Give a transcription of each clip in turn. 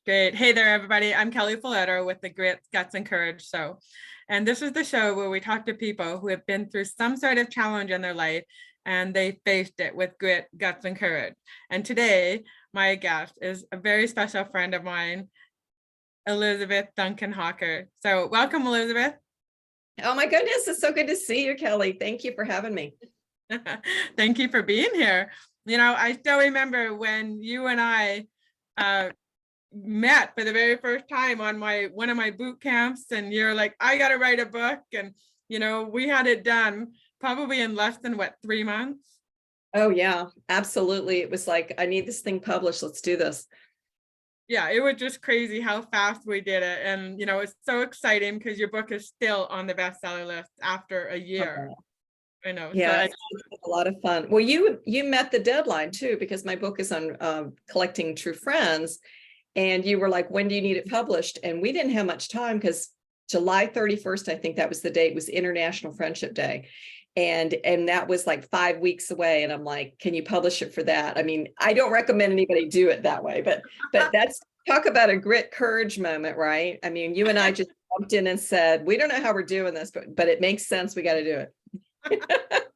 Great. Hey there, everybody. I'm Kelly Folletto with the Grit, Guts, and Courage Show. And this is the show where we talk to people who have been through some sort of challenge in their life and they faced it with grit, guts, and courage. And today, my guest is a very special friend of mine, Elizabeth Duncan Hawker. So welcome, Elizabeth. Oh my goodness, it's so good to see you, Kelly. Thank you for having me. Thank you for being here. You know, I still remember when you and I met for the very first time on one of my boot camps, and you're like, I got to write a book. And, you know, we had it done probably in less than 3 months. Oh yeah, absolutely. It was like, I need this thing published. Let's do this. Yeah, it was just crazy how fast we did it. And, you know, it's so exciting because your book is still on the bestseller list after a year. I know. Yeah, So it's a lot of fun. Well, you met the deadline too, because my book is on collecting true friends. And you were like, when do you need it published? And we didn't have much time because July 31st, I think that was the date, was International Friendship Day. And that was like 5 weeks away. And I'm like, can you publish it for that? I mean, I don't recommend anybody do it that way, but that's, talk about a grit courage moment, right? I mean, you and I just jumped in and said, we don't know how we're doing this, but it makes sense. We got to do it.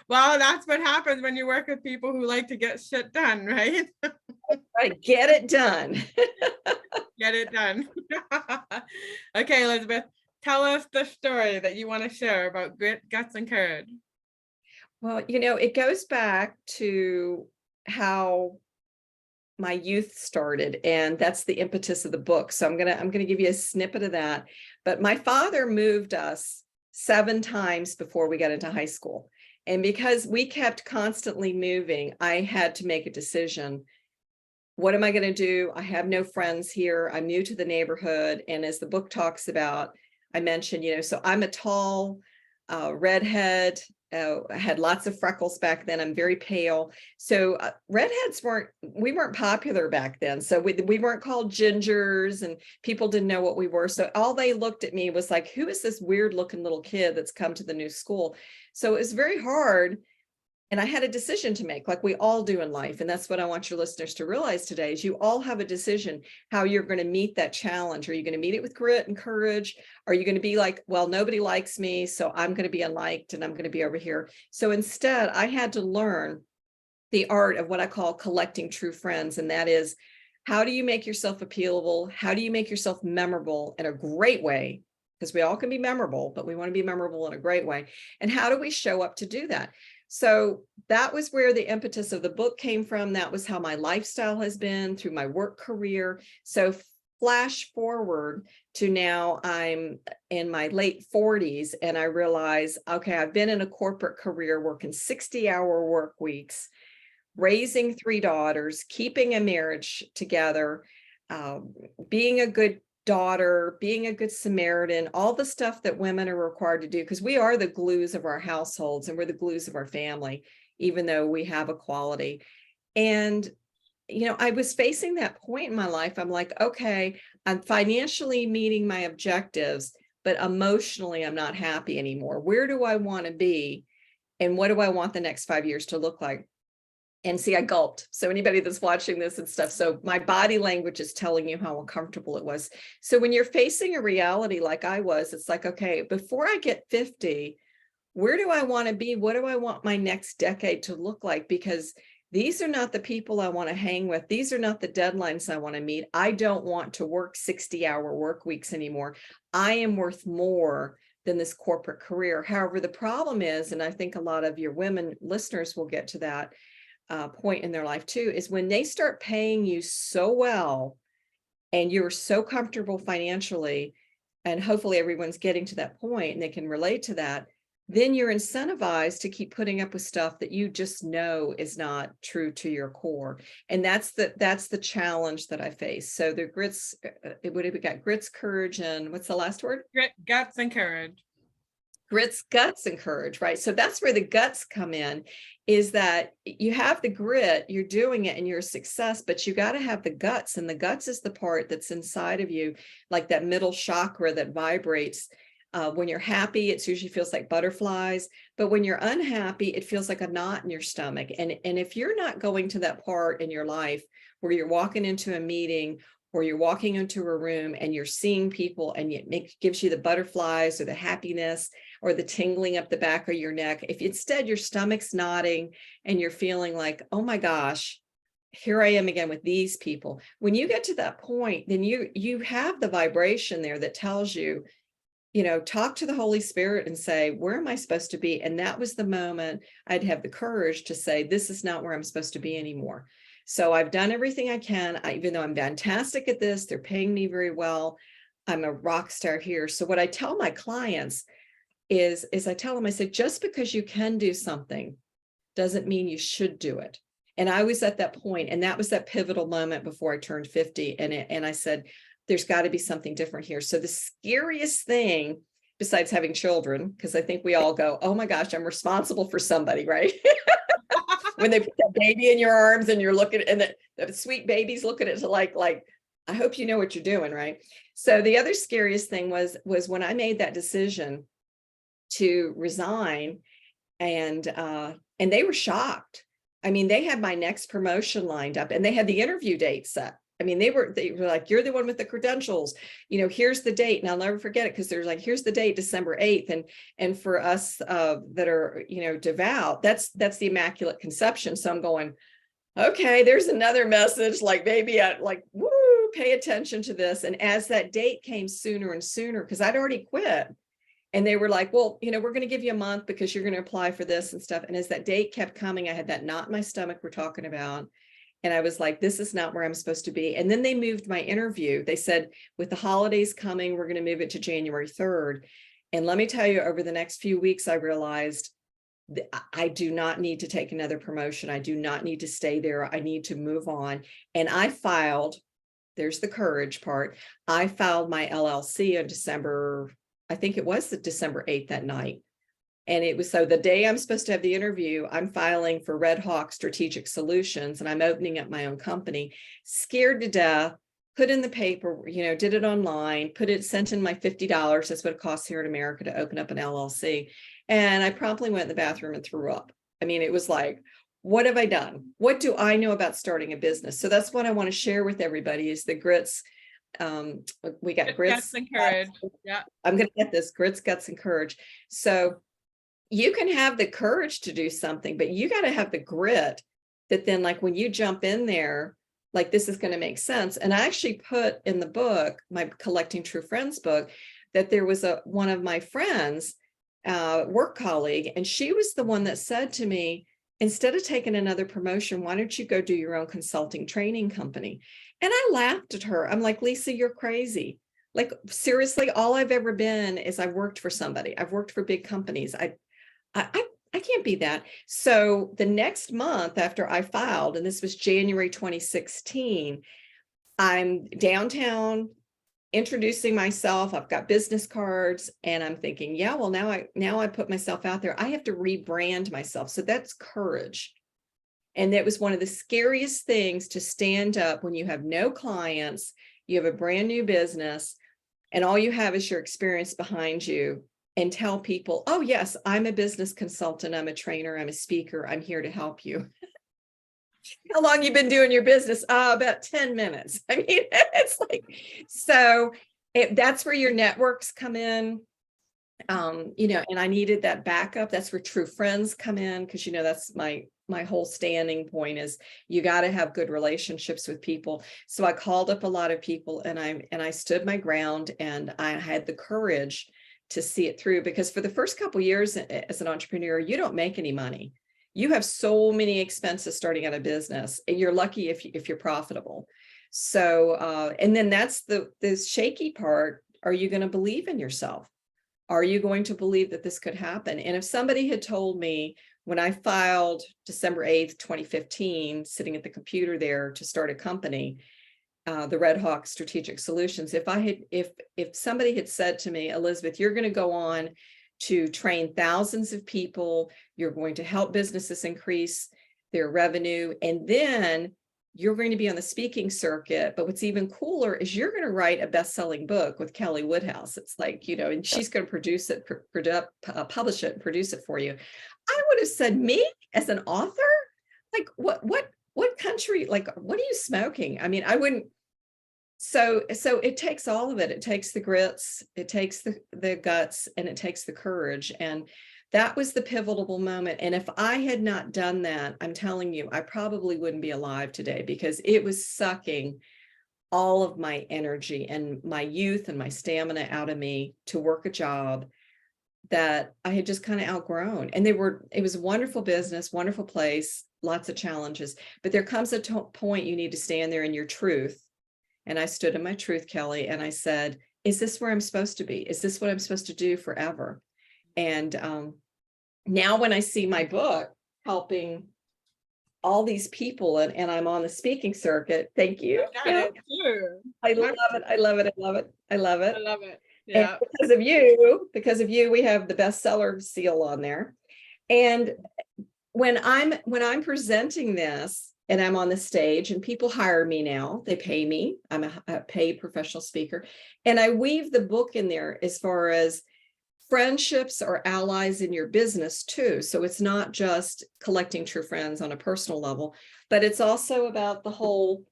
Well, that's what happens when you work with people who like to get shit done, right? Right, get it done. Get it done. Okay, Elizabeth, tell us the story that you want to share about grit, guts, and courage. Well, you know, it goes back to how my youth started, and that's the impetus of the book. So I'm gonna give you a snippet of that. But my father moved us 7 times before we got into high school. And because we kept constantly moving, I had to make a decision. What am I going to do? I have no friends here. I'm new to the neighborhood. And as the book talks about, I mentioned, you know, so I'm a tall redhead. I had lots of freckles back then. I'm very pale. So redheads we weren't popular back then. So we weren't called gingers, and people didn't know what we were. So all they looked at me was like, who is this weird looking little kid that's come to the new school? So it was very hard. And I had a decision to make, like we all do in life. And that's what I want your listeners to realize today, is you all have a decision how you're going to meet that challenge. Are you going to meet it with grit and courage? Are you going to be like, well, nobody likes me, so I'm going to be unliked and I'm going to be over here? So instead, I had to learn the art of what I call collecting true friends. And that is, how do you make yourself appealable? How do you make yourself memorable in a great way? Because we all can be memorable, but we want to be memorable in a great way. And how do we show up to do that? So that was where the impetus of the book came from. That was how my lifestyle has been through my work career. So flash forward to now, I'm in my late 40s and I realize, okay, I've been in a corporate career working 60-hour work weeks, raising 3 daughters, keeping a marriage together, being a good daughter, being a good Samaritan, all the stuff that women are required to do, because we are the glues of our households and we're the glues of our family, even though we have equality. And, you know, I was facing that point in my life. I'm like, okay, I'm financially meeting my objectives, but emotionally, I'm not happy anymore. Where do I want to be? And what do I want the next 5 years to look like? And see, I gulped. So anybody that's watching this and stuff, so my body language is telling you how uncomfortable it was. So when you're facing a reality like I was, it's like, okay, before I get 50, where do I want to be? What do I want my next decade to look like? Because these are not the people I want to hang with. These are not the deadlines I want to meet. I don't want to work 60-hour work weeks anymore. I am worth more than this corporate career. However, the problem is, and I think a lot of your women listeners will get to that point in their life too, is when they start paying you so well and you're so comfortable financially, and hopefully everyone's getting to that point and they can relate to that, then you're incentivized to keep putting up with stuff that you just know is not true to your core. And that's the challenge that I face. So the grits, what have we got? Grits, courage, and what's the last word? Grit, guts, and courage. Grits, guts, and courage, right? So that's where the guts come in, is that you have the grit, you're doing it and you're a success, but you got to have the guts. And the guts is the part that's inside of you, like that middle chakra that vibrates. When you're happy, it usually feels like butterflies, but when you're unhappy, it feels like a knot in your stomach. And if you're not going to that part in your life where you're walking into a meeting or you're walking into a room and you're seeing people and it gives you the butterflies or the happiness or the tingling up the back of your neck, if instead your stomach's nodding and you're feeling like, oh my gosh, here I am again with these people. When you get to that point, then you have the vibration there that tells you, talk to the Holy Spirit and say, where am I supposed to be? And that was the moment I'd have the courage to say, this is not where I'm supposed to be anymore. So I've done everything I can, even though I'm fantastic at this, they're paying me very well. I'm a rock star here. So what I tell my clients is I tell them, I said, just because you can do something doesn't mean you should do it. And I was at that point, and that was that pivotal moment before I turned 50. And I said, there's got to be something different here. So the scariest thing, besides having children, because I think we all go, oh my gosh, I'm responsible for somebody, right? When they put that baby in your arms and you're looking, and the sweet babies look at it like, I hope you know what you're doing, right? So the other scariest thing was when I made that decision to resign, and they were shocked. I mean, they had my next promotion lined up and they had the interview date set. I mean, they were like, you're the one with the credentials, here's the date. And I'll never forget it, because there's like, here's the date, December 8th. And for us that are, devout, that's the Immaculate Conception. So I'm going, okay, there's another message, like maybe woo, pay attention to this. And as that date came sooner and sooner, because I'd already quit, and they were like, well, we're going to give you a month because you're going to apply for this and stuff. And as that date kept coming, I had that knot in my stomach we're talking about. And I was like, this is not where I'm supposed to be. And then they moved my interview. They said, with the holidays coming, we're going to move it to January 3rd. And let me tell you, over the next few weeks, I realized that I do not need to take another promotion. I do not need to stay there. I need to move on. And I filed, there's the courage part. I filed my LLC on December, I think it was the December 8th that night. And it was, so the day I'm supposed to have the interview, I'm filing for Red Hawk Strategic Solutions, and I'm opening up my own company, scared to death, put in the paper, did it online, sent in my $50. That's what it costs here in America to open up an LLC. And I promptly went in the bathroom and threw up. I mean, it was like, what have I done? What do I know about starting a business? So that's what I want to share with everybody is the grits. We got grits and courage. Yeah. I'm going to get this, grits, guts, and courage. So you can have the courage to do something, but you got to have the grit that then, like, when you jump in there, like, this is going to make sense. And I actually put in the book, my Collecting True Friends book, that there was one of my friends, work colleague, and she was the one that said to me, instead of taking another promotion, why don't you go do your own consulting training company? And I laughed at her. I'm like, Lisa, you're crazy. Like, seriously, all I've ever been is I've worked for somebody. I've worked for big companies. I can't be that. So the next month after I filed, and this was January 2016, I'm downtown introducing myself. I've got business cards, and I'm thinking, yeah, well, now I put myself out there. I have to rebrand myself. So that's courage. And that was one of the scariest things, to stand up when you have no clients, you have a brand new business, and all you have is your experience behind you, and tell people, oh yes, I'm a business consultant, I'm a trainer, I'm a speaker, I'm here to help you. How long you been doing your business? About 10 minutes. I mean, it's like, so that's where your networks come in. And I needed that backup. That's where true friends come in, because that's my whole standing point is you got to have good relationships with people. So I called up a lot of people, and I stood my ground, and I had the courage to see it through, because for the first couple of years as an entrepreneur, you don't make any money. You have so many expenses starting out a business, and you're lucky if you're profitable. So, and then that's the shaky part. Are you going to believe in yourself? Are you going to believe that this could happen? And if somebody had told me when I filed December 8th, 2015, sitting at the computer there to start a company, the Red Hawk Strategic Solutions, if somebody had said to me, Elizabeth, you're going to go on to train thousands of people, you're going to help businesses increase their revenue, and then you're going to be on the speaking circuit, but what's even cooler is you're going to write a best-selling book with Kelly Woodhouse. It's like, and she's going to produce it, publish it, and produce it for you. I would have said, me as an author? Like, what country, like, what are you smoking? I mean, I wouldn't, So it takes all of it. It takes the grits, it takes the guts, and it takes the courage. And that was the pivotal moment. And if I had not done that, I'm telling you, I probably wouldn't be alive today, because it was sucking all of my energy and my youth and my stamina out of me to work a job that I had just kind of outgrown. And it was a wonderful business, wonderful place, lots of challenges. But there comes a point you need to stand there in your truth. And I stood in my truth, Kelly, and I said, is this where I'm supposed to be? Is this what I'm supposed to do forever? And now when I see my book helping all these people, and I'm on the speaking circuit, thank you. I got it too. I love it. I love it. I love it. I love it. I love it. And Yeah. because of you, we have the bestseller seal on there. And when I'm presenting this and I'm on the stage and people hire me now, they pay me. I'm a paid professional speaker. And I weave the book in there as far as friendships or allies in your business too. So it's not just collecting true friends on a personal level, but it's also about the whole,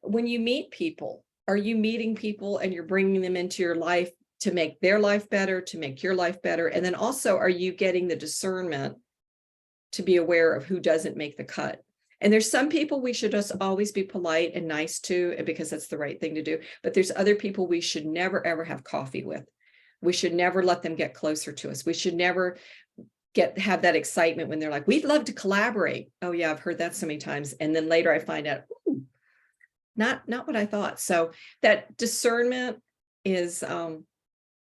when you meet people, are you meeting people and you're bringing them into your life to make their life better, to make your life better? And then also, are you getting the discernment to be aware of who doesn't make the cut? And there's some people we should just always be polite and nice to, and because that's the right thing to do. But there's other people we should never, ever have coffee with. We should never let them get closer to us. We should never have that excitement when they're like, we'd love to collaborate. Oh yeah, I've heard that so many times. And then later I find out, ooh, not what I thought. So that discernment is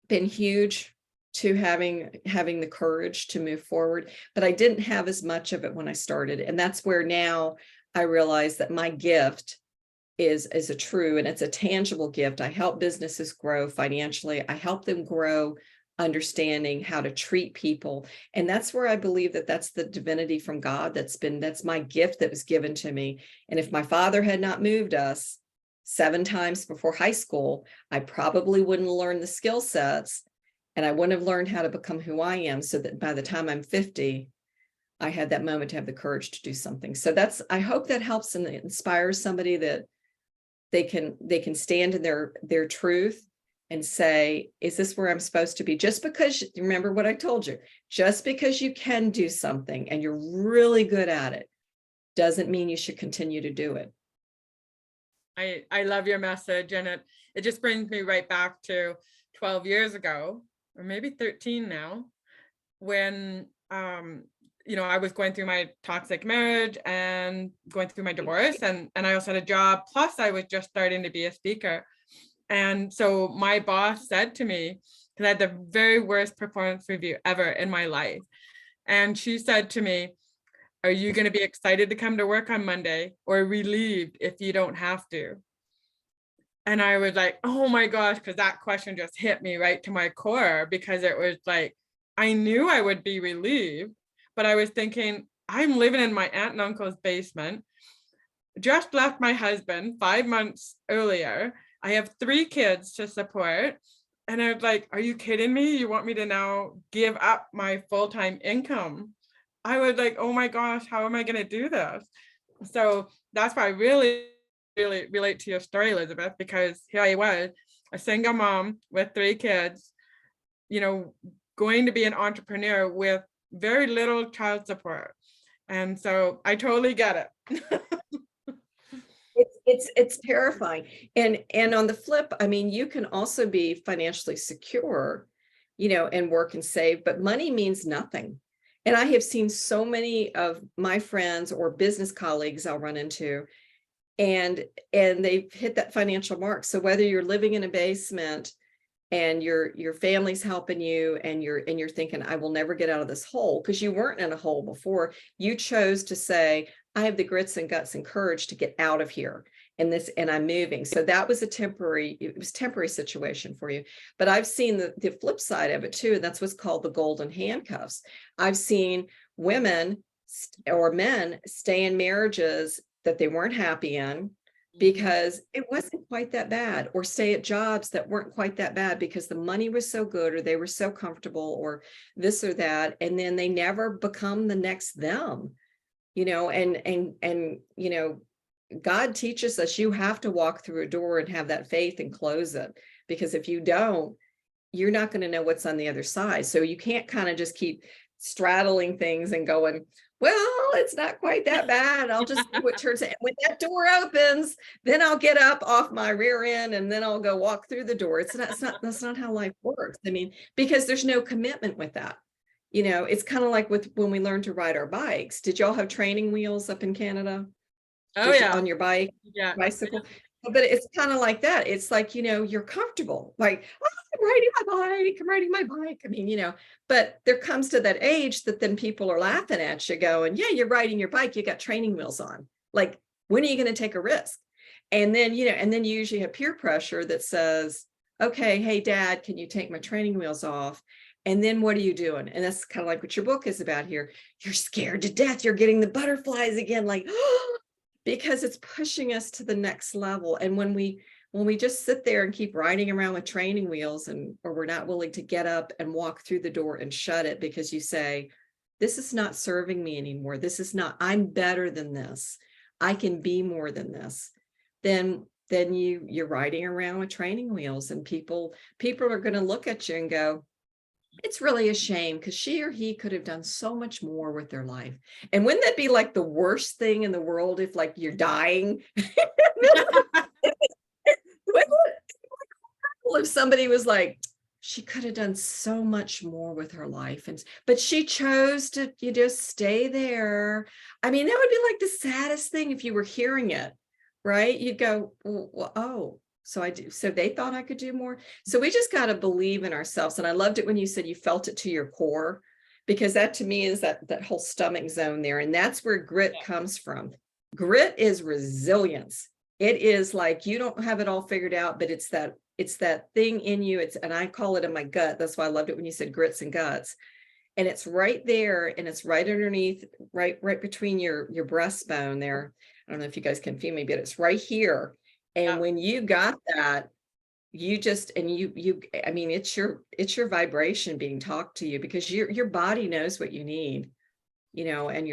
been huge to having the courage to move forward. But I didn't have as much of it when I started. And that's where now I realize that my gift is a true, and it's a tangible gift. I help businesses grow financially. I help them grow understanding how to treat people. And that's where I believe that that's the divinity from God. That's my gift that was given to me. And if my father had not moved us 7 times before high school, I probably wouldn't learn the skill sets, and I wouldn't have learned how to become who I am, so that by the time I'm 50, I had that moment to have the courage to do something. So I hope that helps and inspires somebody that they can stand in their truth and say, is this where I'm supposed to be? Just because, remember what I told you, just because you can do something and you're really good at it doesn't mean you should continue to do it. I love your message, and it just brings me right back to 12 years ago, or maybe 13 now, when I was going through my toxic marriage and going through my divorce, and I also had a job, plus I was just starting to be a speaker. And so my boss said to me, because I had the very worst performance review ever in my life, and she said to me, are you going to be excited to come to work on Monday, or relieved if you don't have to? And I was like, oh my gosh, because that question just hit me right to my core, because it was like, I knew I would be relieved, but I was thinking, I'm living in my aunt and uncle's basement, just left my husband 5 months earlier. I have 3 kids to support. And I was like, are you kidding me? You want me to now give up my full-time income? I was like, oh my gosh, how am I going to do this? So that's why I really relate to your story, Elizabeth, because here I was, a single mom with 3 kids, going to be an entrepreneur with very little child support. And so I totally get it. It's terrifying. And on the flip, I mean, you can also be financially secure, and work and save, but money means nothing. And I have seen so many of my friends or business colleagues I'll run into, and they've hit that financial mark. So whether you're living in a basement and your family's helping you, and you're thinking, I will never get out of this hole, because you weren't in a hole before. You chose to say, I have the grits and guts and courage to get out of here, and I'm moving. So that was temporary situation for you. But I've seen the flip side of it too. And that's what's called the golden handcuffs. I've seen women or men stay in marriages that they weren't happy in because it wasn't quite that bad, or stay at jobs that weren't quite that bad because the money was so good, or they were so comfortable, or this or that. And then they never become the next them, and God teaches us you have to walk through a door and have that faith and close it, because if you don't, you're not going to know what's on the other side. So you can't kind of just keep straddling things and going, well, it's not quite that bad. I'll just see what turns out. When that door opens, then I'll get up off my rear end and then I'll go walk through the door. That's not how life works. I mean, because there's no commitment with that. You know, it's kind of like with when we learn to ride our bikes. Did y'all have training wheels up in Canada? Oh yeah. On your bike, Yeah. bicycle? But it's kind of like that. It's like, you know, you're comfortable, like, oh, I'm riding my bike. I mean, you know, but there comes to that age that then people are laughing at you going, yeah, you're riding your bike, you got training wheels on. Like, when are you going to take a risk? And then, you know, and then you usually have peer pressure that says, okay, hey, dad, can you take my training wheels off? And then what are you doing? And that's kind of like what your book is about here. You're scared to death. You're getting the butterflies again, like, oh, because it's pushing us to the next level. And when we just sit there and keep riding around with training wheels, or we're not willing to get up and walk through the door and shut it because you say, this is not serving me anymore. This is not, I'm better than this. I can be more than this. Then you're riding around with training wheels, and people are going to look at you and go, it's really a shame because she or he could have done so much more with their life. And wouldn't that be like the worst thing in the world if like you're dying? If somebody was like, she could have done so much more with her life, but she chose to, you just stay there. I mean, that would be like the saddest thing if you were hearing it, right? You'd go, well, oh, so I do. So they thought I could do more. So we just got to believe in ourselves. And I loved it when you said you felt it to your core, because that to me is that whole stomach zone there. And that's where grit comes from. Grit is resilience. It is like, you don't have it all figured out, but it's that thing in you. And I call it in my gut. That's why I loved it when you said grits and guts. And it's right there, and it's right underneath, right between your breastbone there. I don't know if you guys can feel me, but it's right here. And when you got that, you just, and you, I mean, it's your vibration being talked to you, because your body knows what you need, you know, and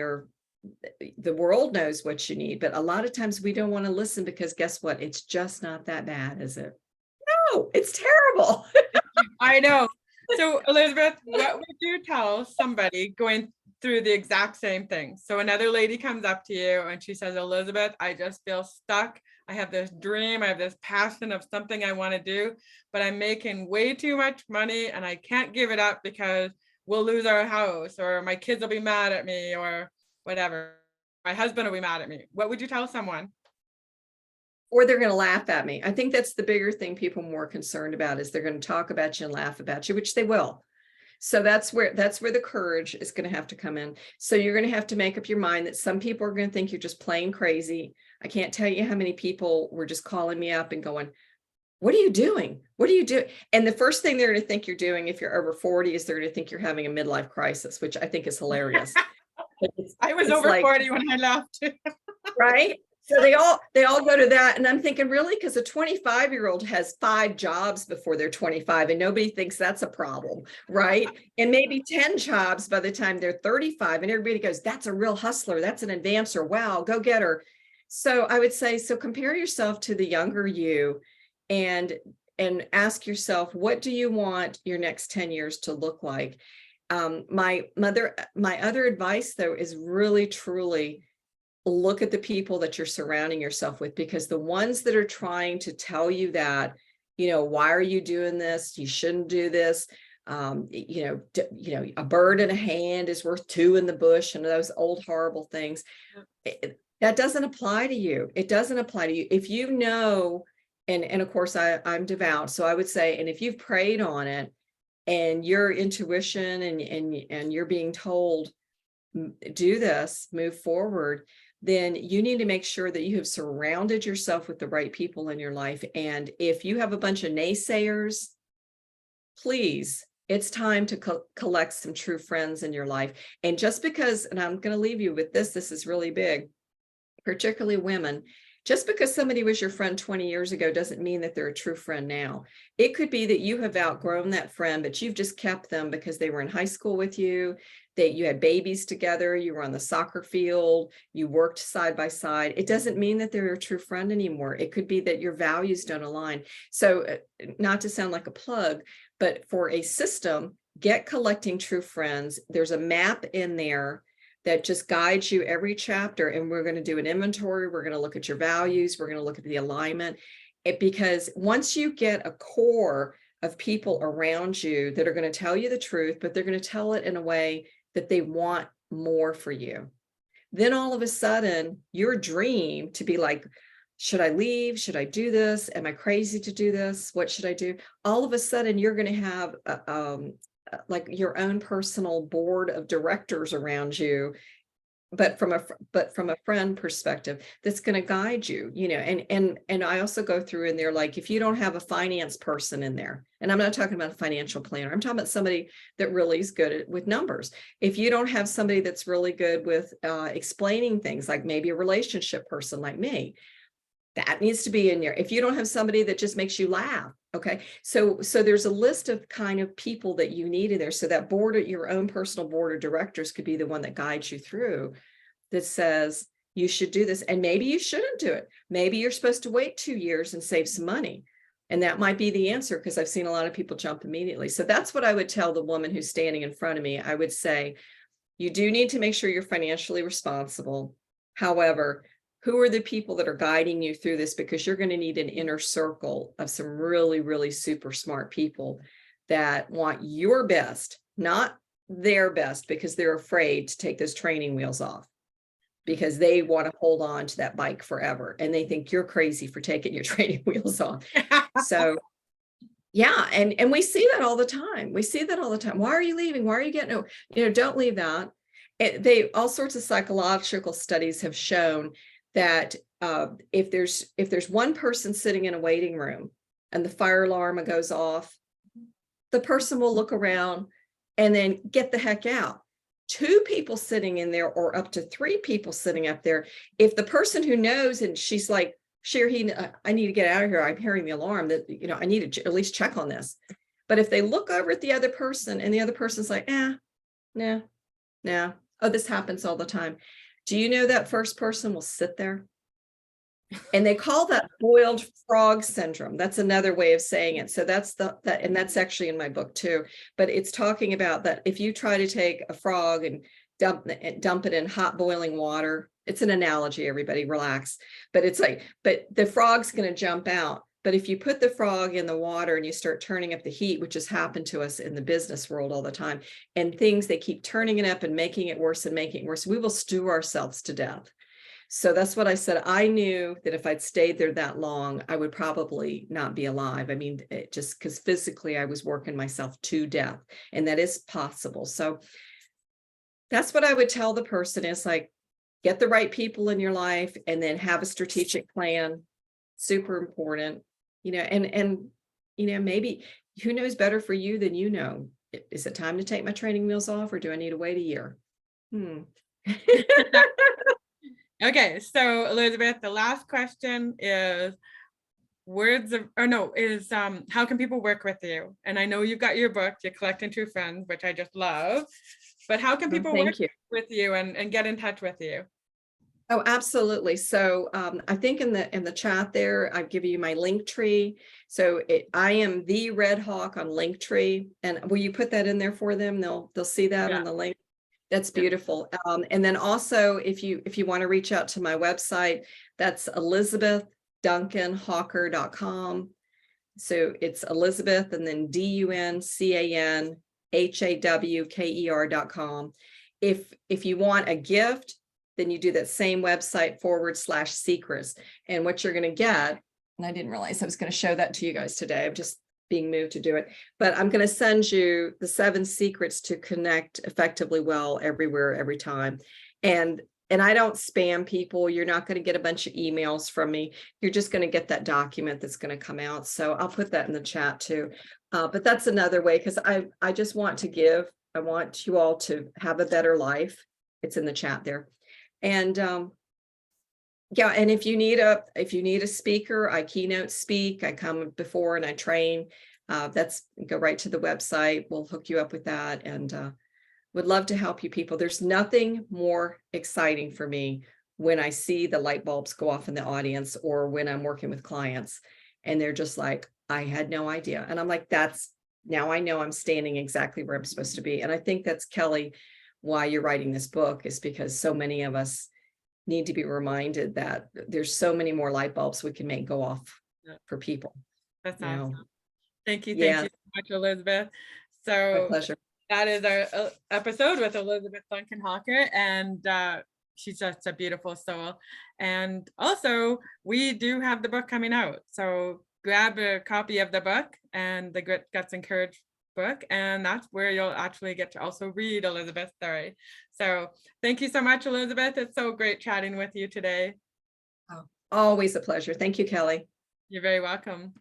the world knows what you need. But a lot of times we don't want to listen, because guess what? It's just not that bad, is it? No, it's terrible. I know. So Elizabeth, what would you tell somebody going through the exact same thing? So another lady comes up to you and she says, Elizabeth, I just feel stuck. I have this dream, I have this passion of something I want to do, but I'm making way too much money and I can't give it up because we'll lose our house, or my kids will be mad at me, or whatever. My husband will be mad at me. What would you tell someone? Or they're going to laugh at me. I think that's the bigger thing people are more concerned about, is they're going to talk about you and laugh about you, which they will. So that's where the courage is going to have to come in. So you're going to have to make up your mind that some people are going to think you're just plain crazy. I can't tell you how many people were just calling me up and going, what are you doing? What are you doing? And the first thing they're going to think you're doing, if you're over 40, is they're going to think you're having a midlife crisis, which I think is hilarious. I was over like, 40 when I left. Right? So they all go to that. And I'm thinking, really? Because a 25-year-old has 5 jobs before they're 25, and nobody thinks that's a problem, right? And maybe 10 jobs by the time they're 35. And everybody goes, that's a real hustler. That's an advancer. Wow, go get her. So I would say, so compare yourself to the younger you, and ask yourself, what do you want your next 10 years to look like? My other advice, though, is really, truly, look at the people that you're surrounding yourself with, because the ones that are trying to tell you that, you know, why are you doing this? You shouldn't do this. You know, a bird in a hand is worth 2 in the bush, and those old horrible things. That doesn't apply to you. It doesn't apply to you. If you know, and of course I'm devout, so I would say, and if you've prayed on it and your intuition and you're being told, do this, move forward, then you need to make sure that you have surrounded yourself with the right people in your life. And if you have a bunch of naysayers, please, it's time to collect some true friends in your life. And just because, and I'm going to leave you with this is really big, particularly women, Just because somebody was your friend 20 years ago doesn't mean that they're a true friend now. It could be that you have outgrown that friend, but you've just kept them because they were in high school with you, that you had babies together, you were on the soccer field, you worked side by side. It doesn't mean that they're a true friend anymore. It could be that your values don't align. So not to sound like a plug, but for a system, get Collecting True Friends. There's a map in there that just guides you every chapter. And we're going to do an inventory. We're going to look at your values. We're going to look at the alignment. Because once you get a core of people around you that are going to tell you the truth, but they're going to tell it in a way that they want more for you, then all of a sudden your dream to be like, should I leave? Should I do this? Am I crazy to do this? What should I do? All of a sudden you're going to have like your own personal board of directors around you, but from a friend perspective that's going to guide you, and I also go through in there, like if you don't have a finance person in there, and I'm not talking about a financial planner, I'm talking about somebody that really is good with numbers. If you don't have somebody that's really good with explaining things, like maybe a relationship person like me, that needs to be in there. If you don't have somebody that just makes you laugh, okay. So there's a list of kind of people that you need in there. So that board, your own personal board of directors could be the one that guides you through, that says you should do this, and maybe you shouldn't do it. Maybe you're supposed to wait 2 years and save some money. And that might be the answer, because I've seen a lot of people jump immediately. So that's what I would tell the woman who's standing in front of me. I would say, you do need to make sure you're financially responsible. However, who are the people that are guiding you through this? Because you're going to need an inner circle of some really, really super smart people that want your best, not their best, because they're afraid to take those training wheels off, because they want to hold on to that bike forever. And they think you're crazy for taking your training wheels off. So yeah. And we see that all the time. We see that all the time. Why are you leaving? Why are you getting, don't leave that. All sorts of psychological studies have shown that if there's one person sitting in a waiting room and the fire alarm goes off, the person will look around and then get the heck out. 2 people sitting in there, or up to 3 people sitting up there, if the person who knows, and she's like, I need to get out of here, I'm hearing the alarm, that I need to at least check on this. But if they look over at the other person and the other person's like, no, oh, this happens all the time. Do you know that first person will sit there? And they call that boiled frog syndrome. That's another way of saying it. So that's and that's actually in my book too. But it's talking about that if you try to take a frog and dump it in hot boiling water, it's an analogy, everybody relax. But it's like, but the frog's going to jump out. But if you put the frog in the water and you start turning up the heat, which has happened to us in the business world all the time, and they keep turning it up and making it worse and making it worse, we will stew ourselves to death. So that's what I said. I knew that if I'd stayed there that long, I would probably not be alive. I mean, just because physically I was working myself to death, and that is possible. So that's what I would tell the person, is like, get the right people in your life and then have a strategic plan. Super important. And maybe who knows better for you than you know. Is it time to take my training wheels off, or do I need to wait a year? Okay, so Elizabeth, the last question is how can people work with you? And I know you've got your book, You're Collecting True Friends, which I just love, but how can people work with you and get in touch with you? Oh, absolutely. So I think in the chat there, I've given you my link tree. So I am the Red Hawk on Linktree. And will you put that in there for them? They'll see that on the link. That's beautiful. And then also, if you want to reach out to my website, that's ElizabethDuncanHawker.com. So it's Elizabeth and then DuncanHawker.com. If you want a gift, then you do that same website /secrets. And what you're going to get, and I didn't realize I was going to show that to you guys today. I'm just being moved to do it, but I'm going to send you the 7 secrets to connect effectively well everywhere, every time. And I don't spam people. You're not going to get a bunch of emails from me. You're just going to get that document that's going to come out. So I'll put that in the chat too. But that's another way, because I just want to give. I want you all to have a better life. It's in the chat there. And Yeah, and if you need a speaker, I keynote speak, I come before and I train. Go right to the website. We'll hook you up with that, and would love to help you people. There's nothing more exciting for me when I see the light bulbs go off in the audience, or when I'm working with clients and they're just like, I had no idea. And I'm like, now I know I'm standing exactly where I'm supposed to be. And I think that's, Kelly, why you're writing this book, is because so many of us need to be reminded that there's so many more light bulbs we can make go off Yeah, for people. that's You know, awesome. Thank you. Thank yeah, you so much, Elizabeth. my So pleasure. that is our episode with Elizabeth Duncan Hawker, and she's just a beautiful soul. And also, we do have the book coming out, so grab a copy of the book and the Grit, Guts, and Courage book, and that's where you'll actually get to also read Elizabeth's story. So thank you so much, Elizabeth. It's so great chatting with you today. Oh, always a pleasure. Thank you, Kelly. You're very welcome.